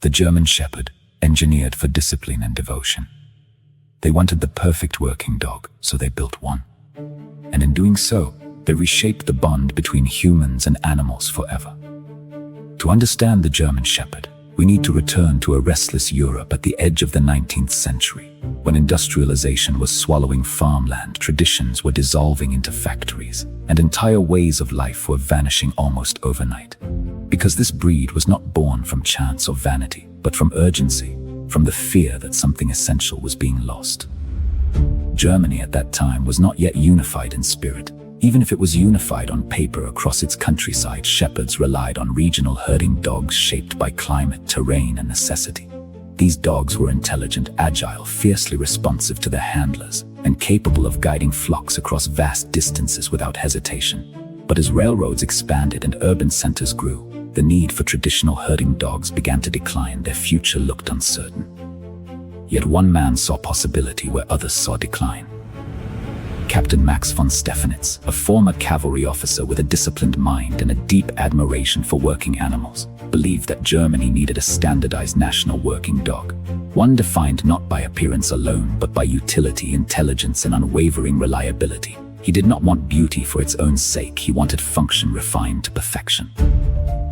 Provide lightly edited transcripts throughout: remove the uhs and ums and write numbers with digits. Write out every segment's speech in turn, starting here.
The German Shepherd, engineered for discipline and devotion. They wanted the perfect working dog, so they built one. And in doing so, they reshaped the bond between humans and animals forever. To understand the German Shepherd, we need to return to a restless Europe at the edge of the 19th century. When industrialization was swallowing farmland, traditions were dissolving into factories, and entire ways of life were vanishing almost overnight. Because this breed was not born from chance or vanity, but from urgency, from the fear that something essential was being lost. Germany at that time was not yet unified in spirit. Even if it was unified on paper across its countryside, shepherds relied on regional herding dogs shaped by climate, terrain, and necessity. These dogs were intelligent, agile, fiercely responsive to their handlers, and capable of guiding flocks across vast distances without hesitation. But as railroads expanded and urban centers grew, the need for traditional herding dogs began to decline. Their future looked uncertain. Yet one man saw possibility where others saw decline. Captain Max von Stephanitz, a former cavalry officer with a disciplined mind and a deep admiration for working animals, believed that Germany needed a standardized national working dog, one defined not by appearance alone, but by utility, intelligence, and unwavering reliability. He did not want beauty for its own sake, he wanted function refined to perfection.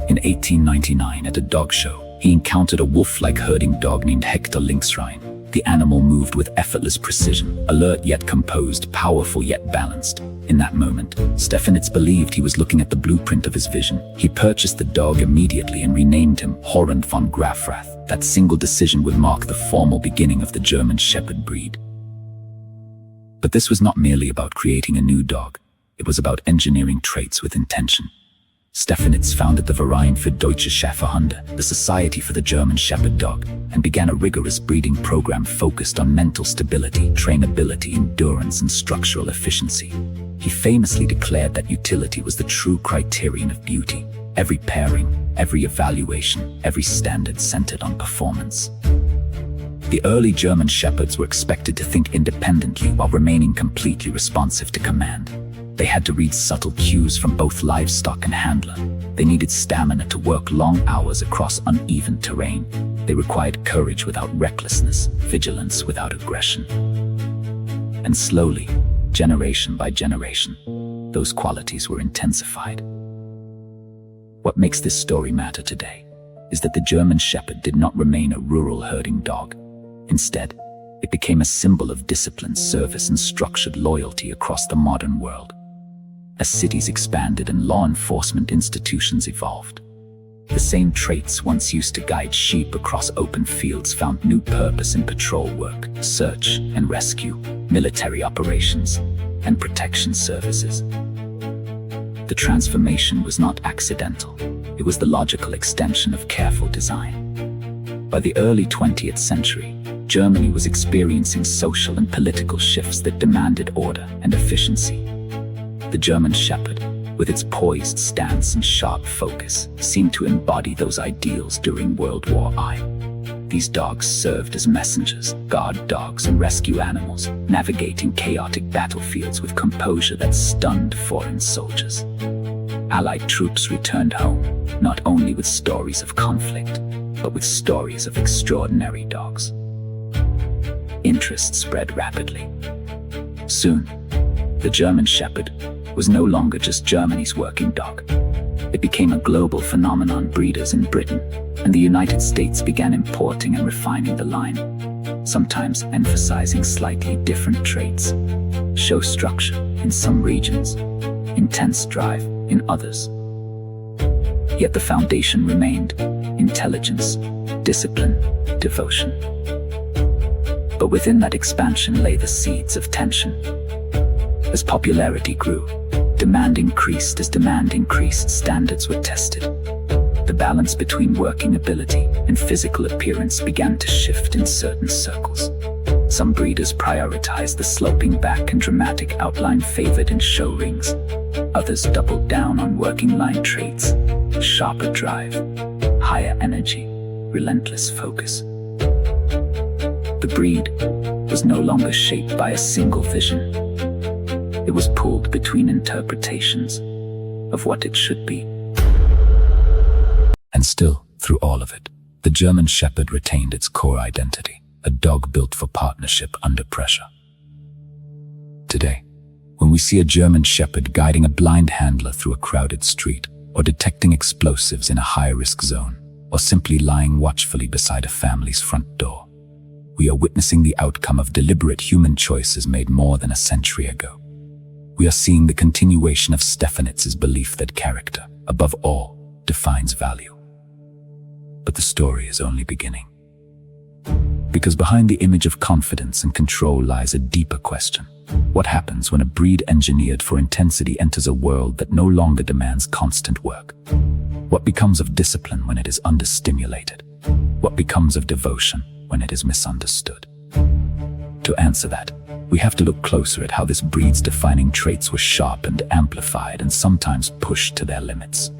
In 1899, at a dog show, he encountered a wolf-like herding dog named Hector Lynxrein. The animal moved with effortless precision, alert yet composed, powerful yet balanced. In that moment, Stephanitz believed he was looking at the blueprint of his vision. He purchased the dog immediately and renamed him Horrend von Grafrath. That single decision would mark the formal beginning of the German Shepherd breed. But this was not merely about creating a new dog. It was about engineering traits with intention. Stephanitz founded the Verein für Deutsche Schäferhunde, the Society for the German Shepherd Dog, and began a rigorous breeding program focused on mental stability, trainability, endurance, and structural efficiency. He famously declared that utility was the true criterion of beauty. Every pairing, every evaluation, every standard centered on performance. The early German shepherds were expected to think independently while remaining completely responsive to command. They had to read subtle cues from both livestock and handler. They needed stamina to work long hours across uneven terrain. They required courage without recklessness, vigilance without aggression. And slowly, generation by generation, those qualities were intensified. What makes this story matter today is that the German Shepherd did not remain a rural herding dog. Instead, it became a symbol of discipline, service, and structured loyalty across the modern world. As cities expanded and law enforcement institutions evolved, the same traits once used to guide sheep across open fields found new purpose in patrol work, search and rescue, military operations, and protection services. The transformation was not accidental. It was the logical extension of careful design. By the early 20th century, Germany was experiencing social and political shifts that demanded order and efficiency. The German Shepherd, with its poised stance and sharp focus, seemed to embody those ideals during World War I. These dogs served as messengers, guard dogs, and rescue animals, navigating chaotic battlefields with composure that stunned foreign soldiers. Allied troops returned home, not only with stories of conflict, but with stories of extraordinary dogs. Interest spread rapidly. Soon, the German Shepherd was no longer just Germany's working dog. It became a global phenomenon. Breeders in Britain and the United States began importing and refining the line, sometimes emphasizing slightly different traits. Show structure in some regions, intense drive in others. Yet the foundation remained: intelligence, discipline, devotion. But within that expansion lay the seeds of tension. As popularity grew, demand increased. As demand increased, standards were tested. The balance between working ability and physical appearance began to shift in certain circles. Some breeders prioritized the sloping back and dramatic outline favored in show rings. Others doubled down on working line traits: sharper drive, higher energy, relentless focus. The breed was no longer shaped by a single vision. It was pulled between interpretations of what it should be. And still, through all of it, the German Shepherd retained its core identity, a dog built for partnership under pressure. Today, when we see a German Shepherd guiding a blind handler through a crowded street, or detecting explosives in a high-risk zone, or simply lying watchfully beside a family's front door, we are witnessing the outcome of deliberate human choices made more than a century ago. We are seeing the continuation of Stephanitz's belief that character, above all, defines value. But the story is only beginning. Because behind the image of confidence and control lies a deeper question. What happens when a breed engineered for intensity enters a world that no longer demands constant work? What becomes of discipline when it is understimulated? What becomes of devotion when it is misunderstood? To answer that, we have to look closer at how this breed's defining traits were sharpened, amplified, and sometimes pushed to their limits.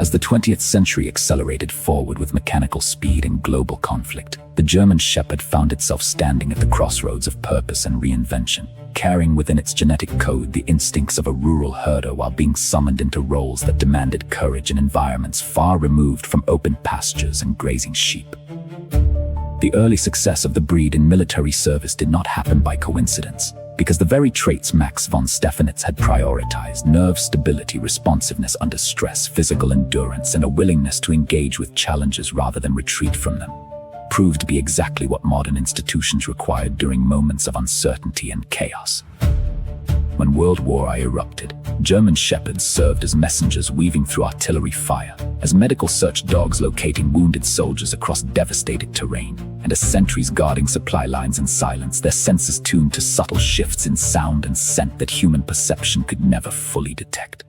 As the 20th century accelerated forward with mechanical speed and global conflict, the German Shepherd found itself standing at the crossroads of purpose and reinvention, carrying within its genetic code the instincts of a rural herder while being summoned into roles that demanded courage in environments far removed from open pastures and grazing sheep. The early success of the breed in military service did not happen by coincidence, because the very traits Max von Stephanitz had prioritized, nerve stability, responsiveness under stress, physical endurance, and a willingness to engage with challenges rather than retreat from them, proved to be exactly what modern institutions required during moments of uncertainty and chaos. When World War I erupted, German Shepherds served as messengers weaving through artillery fire, as medical search dogs locating wounded soldiers across devastated terrain, and as sentries guarding supply lines in silence, their senses tuned to subtle shifts in sound and scent that human perception could never fully detect.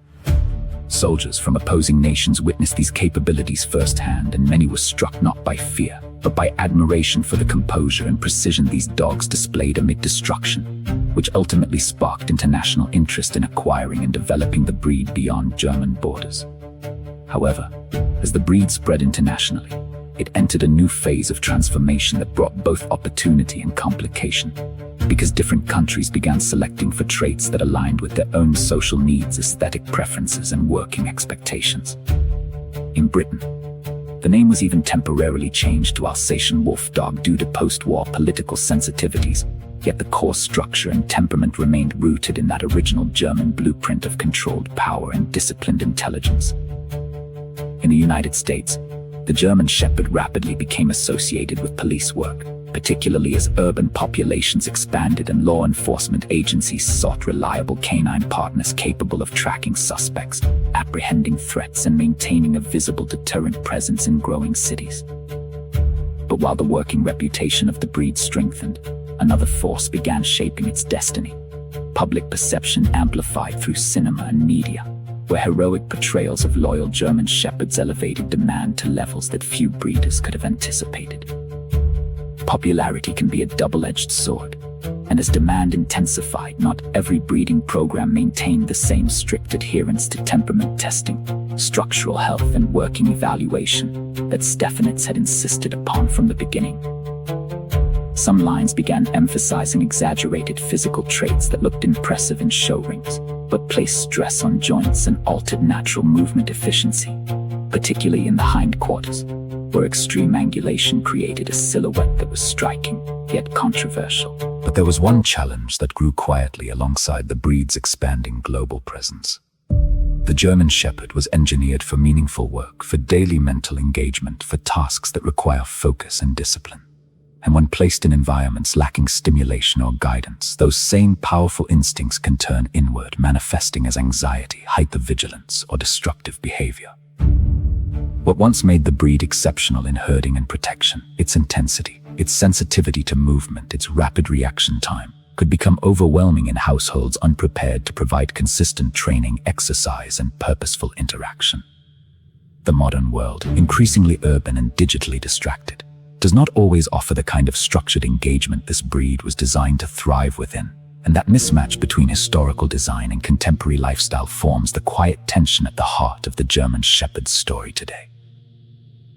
Soldiers from opposing nations witnessed these capabilities firsthand, and many were struck not by fear, but by admiration for the composure and precision these dogs displayed amid destruction, which ultimately sparked international interest in acquiring and developing the breed beyond German borders. However, as the breed spread internationally, it entered a new phase of transformation that brought both opportunity and complication, because different countries began selecting for traits that aligned with their own social needs, aesthetic preferences, and working expectations. In Britain, the name was even temporarily changed to Alsatian Wolfdog due to post-war political sensitivities, yet the core structure and temperament remained rooted in that original German blueprint of controlled power and disciplined intelligence. In the United States, the German Shepherd rapidly became associated with police work, particularly as urban populations expanded and law enforcement agencies sought reliable canine partners capable of tracking suspects, apprehending threats, and maintaining a visible deterrent presence in growing cities. But while the working reputation of the breed strengthened, another force began shaping its destiny. Public perception amplified through cinema and media, where heroic portrayals of loyal German Shepherds elevated demand to levels that few breeders could have anticipated. Popularity can be a double-edged sword, and as demand intensified, not every breeding program maintained the same strict adherence to temperament testing, structural health, and working evaluation that Stephanitz had insisted upon from the beginning. Some lines began emphasizing exaggerated physical traits that looked impressive in show rings, but placed stress on joints and altered natural movement efficiency, particularly in the hindquarters, where extreme angulation created a silhouette that was striking, yet controversial. But there was one challenge that grew quietly alongside the breed's expanding global presence. The German Shepherd was engineered for meaningful work, for daily mental engagement, for tasks that require focus and discipline. And when placed in environments lacking stimulation or guidance, those same powerful instincts can turn inward, manifesting as anxiety, hypervigilance, or destructive behavior. What once made the breed exceptional in herding and protection, its intensity, its sensitivity to movement, its rapid reaction time, could become overwhelming in households unprepared to provide consistent training, exercise, and purposeful interaction. The modern world, increasingly urban and digitally distracted, does not always offer the kind of structured engagement this breed was designed to thrive within, and that mismatch between historical design and contemporary lifestyle forms the quiet tension at the heart of the German Shepherd's story today.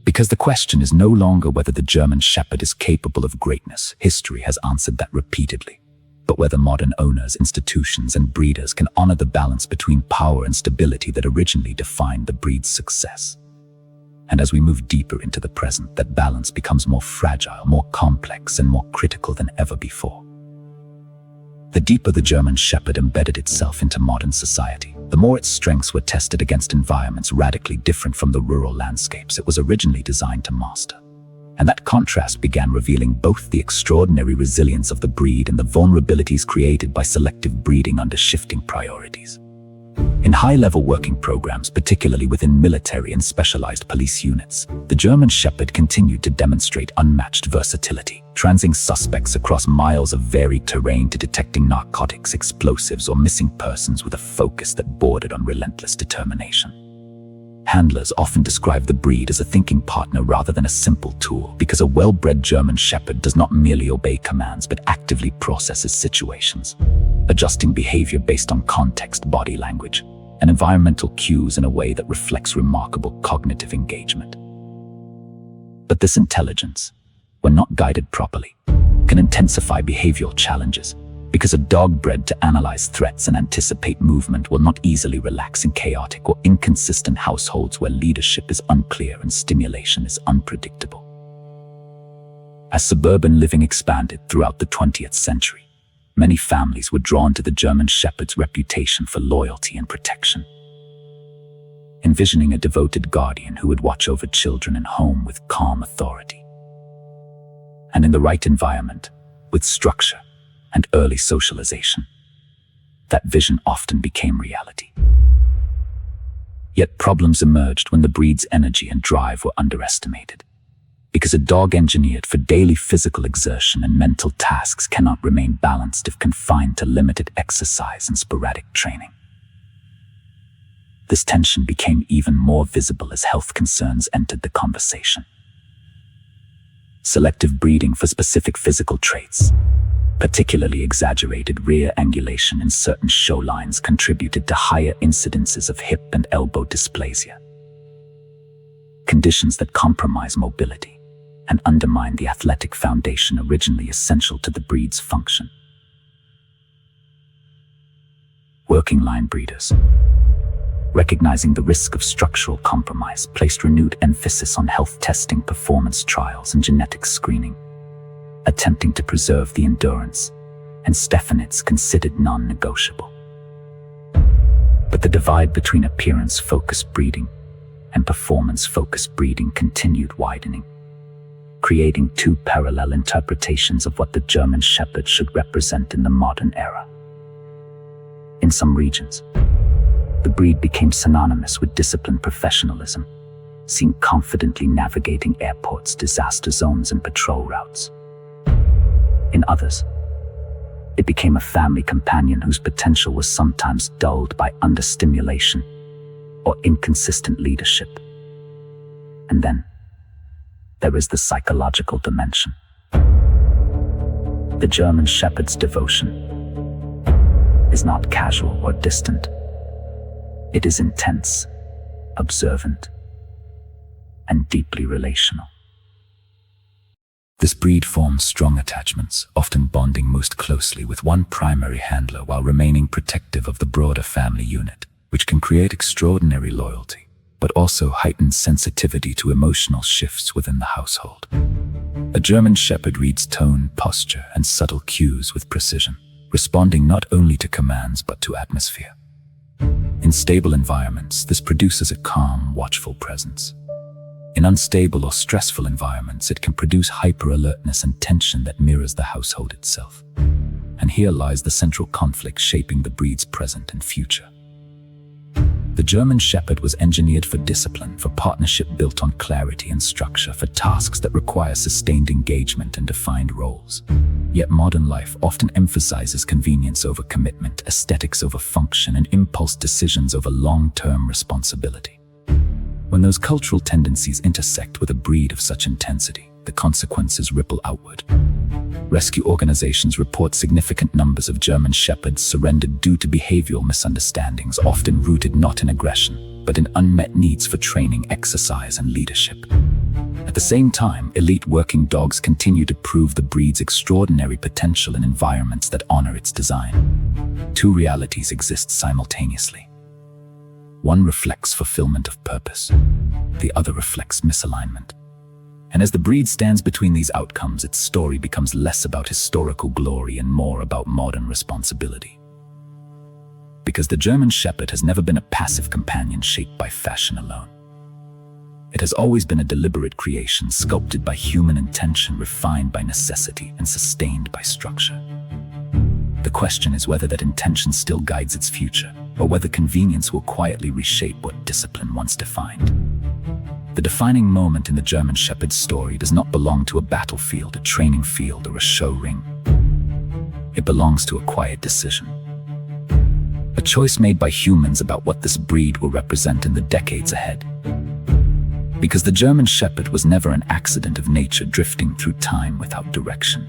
Because the question is no longer whether the German Shepherd is capable of greatness, history has answered that repeatedly, but whether modern owners, institutions, and breeders can honor the balance between power and stability that originally defined the breed's success. And as we move deeper into the present, that balance becomes more fragile, more complex, and more critical than ever before. The deeper the German Shepherd embedded itself into modern society, the more its strengths were tested against environments radically different from the rural landscapes it was originally designed to master. And that contrast began revealing both the extraordinary resilience of the breed and the vulnerabilities created by selective breeding under shifting priorities. In high-level working programs, particularly within military and specialized police units, the German Shepherd continued to demonstrate unmatched versatility, transing suspects across miles of varied terrain to detecting narcotics, explosives, or missing persons with a focus that bordered on relentless determination. Handlers often describe the breed as a thinking partner rather than a simple tool, because a well-bred German Shepherd does not merely obey commands but actively processes situations, adjusting behavior based on context, body language, and environmental cues in a way that reflects remarkable cognitive engagement. But this intelligence, when not guided properly, can intensify behavioral challenges, because a dog bred to analyze threats and anticipate movement will not easily relax in chaotic or inconsistent households where leadership is unclear and stimulation is unpredictable. As suburban living expanded throughout the 20th century, many families were drawn to the German Shepherd's reputation for loyalty and protection, envisioning a devoted guardian who would watch over children and home with calm authority. And in the right environment, with structure and early socialization, that vision often became reality. Yet problems emerged when the breed's energy and drive were underestimated, because a dog engineered for daily physical exertion and mental tasks cannot remain balanced if confined to limited exercise and sporadic training. This tension became even more visible as health concerns entered the conversation. Selective breeding for specific physical traits, particularly exaggerated rear angulation in certain show lines, contributed to higher incidences of hip and elbow dysplasia, conditions that compromise mobility and undermine the athletic foundation originally essential to the breed's function. Working line breeders, recognizing the risk of structural compromise, placed renewed emphasis on health testing, performance trials, and genetic screening, attempting to preserve the endurance and Stephanitz considered non-negotiable. But the divide between appearance-focused breeding and performance-focused breeding continued widening, creating two parallel interpretations of what the German Shepherd should represent in the modern era. In some regions, the breed became synonymous with disciplined professionalism, seen confidently navigating airports, disaster zones, and patrol routes. In others, it became a family companion whose potential was sometimes dulled by understimulation or inconsistent leadership. And then, there is the psychological dimension. The German Shepherd's devotion is not casual or distant. It is intense, observant, and deeply relational. This breed forms strong attachments, often bonding most closely with one primary handler while remaining protective of the broader family unit, which can create extraordinary loyalty, but also heightened sensitivity to emotional shifts within the household. A German Shepherd reads tone, posture, and subtle cues with precision, responding not only to commands but to atmosphere. In stable environments, this produces a calm, watchful presence. In unstable or stressful environments, it can produce hyper-alertness and tension that mirrors the household itself. And here lies the central conflict shaping the breed's present and future. The German Shepherd was engineered for discipline, for partnership built on clarity and structure, for tasks that require sustained engagement and defined roles. Yet modern life often emphasizes convenience over commitment, aesthetics over function, and impulse decisions over long-term responsibility. When those cultural tendencies intersect with a breed of such intensity, the consequences ripple outward. Rescue organizations report significant numbers of German Shepherds surrendered due to behavioral misunderstandings, often rooted not in aggression, but in unmet needs for training, exercise, and leadership. At the same time, elite working dogs continue to prove the breed's extraordinary potential in environments that honor its design. Two realities exist simultaneously. One reflects fulfillment of purpose. The other reflects misalignment. And as the breed stands between these outcomes, its story becomes less about historical glory and more about modern responsibility. Because the German Shepherd has never been a passive companion shaped by fashion alone. It has always been a deliberate creation, sculpted by human intention, refined by necessity, and sustained by structure. The question is whether that intention still guides its future, or whether convenience will quietly reshape what discipline once defined. The defining moment in the German Shepherd's story does not belong to a battlefield, a training field, or a show ring. It belongs to a quiet decision. A choice made by humans about what this breed will represent in the decades ahead. Because the German Shepherd was never an accident of nature drifting through time without direction.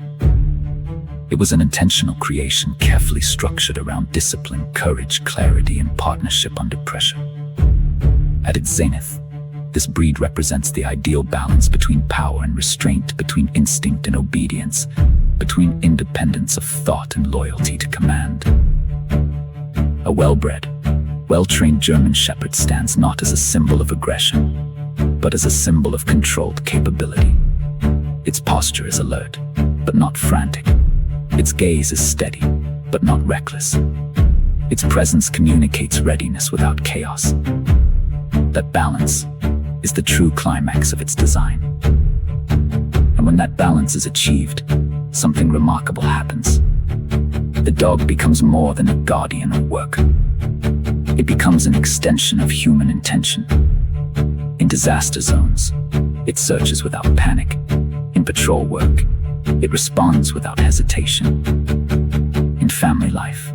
It was an intentional creation, carefully structured around discipline, courage, clarity, and partnership under pressure. At its zenith, this breed represents the ideal balance between power and restraint, between instinct and obedience, between independence of thought and loyalty to command. A well-bred, well-trained German Shepherd stands not as a symbol of aggression, but as a symbol of controlled capability. Its posture is alert, but not frantic. Its gaze is steady, but not reckless. Its presence communicates readiness without chaos. That balance is the true climax of its design. And when that balance is achieved, something remarkable happens. The dog becomes more than a guardian of work. It becomes an extension of human intention. In disaster zones, it searches without panic. In patrol work, it responds without hesitation. In family life,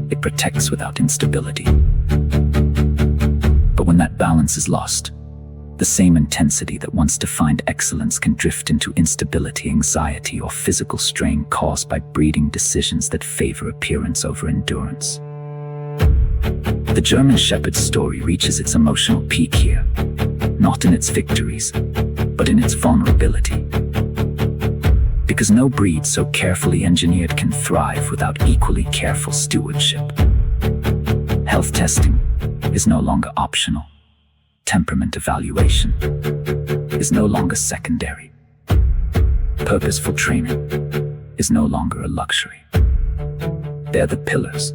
it protects without instability. But when that balance is lost, the same intensity that once defined excellence can drift into instability, anxiety, or physical strain caused by breeding decisions that favor appearance over endurance. The German Shepherd's story reaches its emotional peak here, not in its victories, but in its vulnerability. Because no breed so carefully engineered can thrive without equally careful stewardship. Health testing is no longer optional. Temperament evaluation is no longer secondary. Purposeful training is no longer a luxury. They're the pillars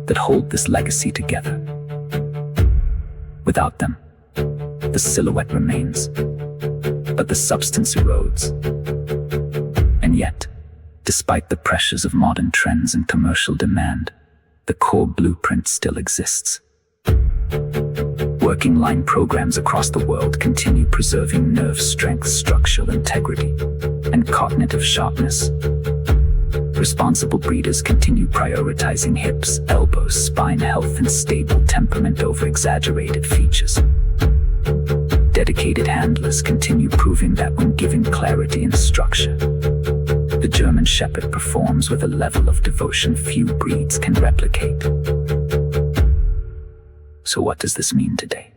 that hold this legacy together. Without them, the silhouette remains, but the substance erodes. And yet, despite the pressures of modern trends and commercial demand, the core blueprint still exists. Working line programs across the world continue preserving nerve strength, structural integrity, and cognitive sharpness. Responsible breeders continue prioritizing hips, elbows, spine health, and stable temperament over exaggerated features. Dedicated handlers continue proving that when given clarity and structure, the German Shepherd performs with a level of devotion few breeds can replicate. So what does this mean today?